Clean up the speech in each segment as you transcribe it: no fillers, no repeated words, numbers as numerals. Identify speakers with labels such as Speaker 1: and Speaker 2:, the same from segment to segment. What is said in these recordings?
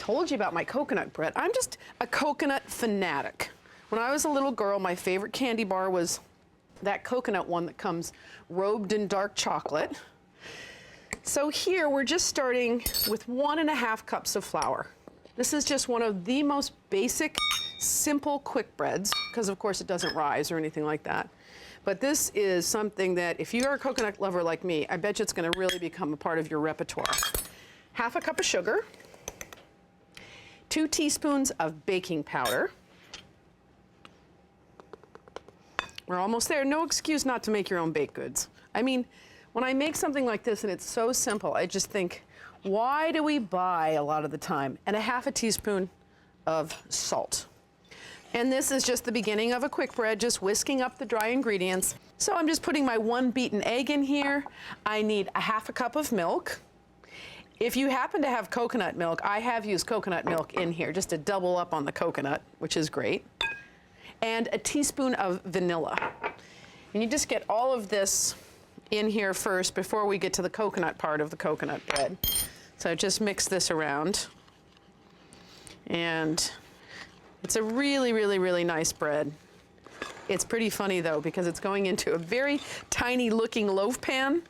Speaker 1: told you about my coconut bread. I'm just a coconut fanatic. When I was a little girl, my favorite candy bar was that coconut one that comes robed in dark chocolate. So here we're just starting with 1.5 cups of flour. This is just one of the most basic, simple, quick breads, because of course it doesn't rise or anything like that. But this is something that if you're a coconut lover like me, I bet you it's gonna really become a part of your repertoire. 1/2 cup of sugar, 2 teaspoons of baking powder. We're almost there. No excuse not to make your own baked goods. I mean, when I make something like this and it's so simple, I just think, why do we buy a lot of the time? And 1/2 teaspoon of salt. And this is just the beginning of a quick bread, just whisking up the dry ingredients. So I'm just putting my 1 beaten egg in here. I need 1/2 cup of milk. If you happen to have coconut milk, I have used coconut milk in here just to double up on the coconut, which is great. And a teaspoon of vanilla. And you just get all of this in here first before we get to the coconut part of the coconut bread. So just mix this around. And it's a really, really, really nice bread. It's pretty funny though, because it's going into a very tiny looking loaf pan,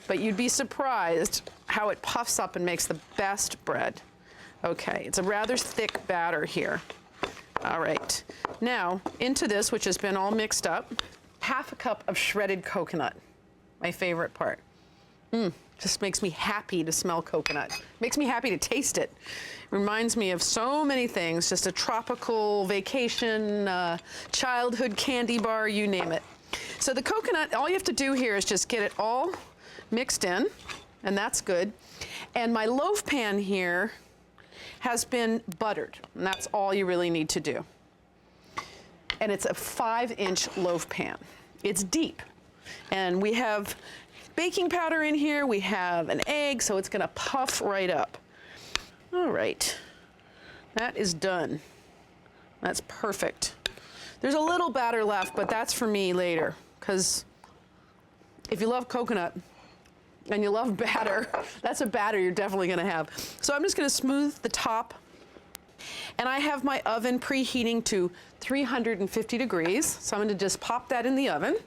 Speaker 1: but you'd be surprised how it puffs up and makes the best bread. Okay, it's a rather thick batter here. All right, now into this, which has been all mixed up, 1/2 cup of shredded coconut, my favorite part. Just makes me happy to smell coconut. Makes me happy to taste it. Reminds me of so many things, just a tropical vacation, childhood candy bar, you name it. So the coconut, all you have to do here is just get it all mixed in, and that's good. And my loaf pan here has been buttered, and that's all you really need to do. And it's a 5-inch loaf pan. It's deep, and we have baking powder in here, we have an egg, so it's gonna puff right up. All right, that is done. That's perfect. There's a little batter left, but that's for me later, because if you love coconut and you love batter, that's a batter you're definitely gonna have. So I'm just gonna smooth the top, and I have my oven preheating to 350 degrees, so I'm gonna just pop that in the oven.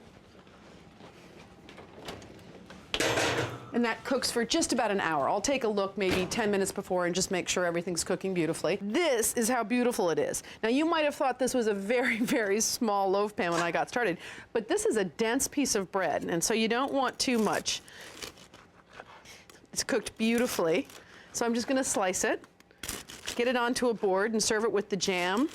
Speaker 1: And that cooks for just about an hour. I'll take a look maybe 10 minutes before and just make sure everything's cooking beautifully. This is how beautiful it is. Now you might have thought this was a very, very small loaf pan when I got started, but this is a dense piece of bread, and so you don't want too much. It's cooked beautifully. So I'm just gonna slice it, get it onto a board and serve it with the jam.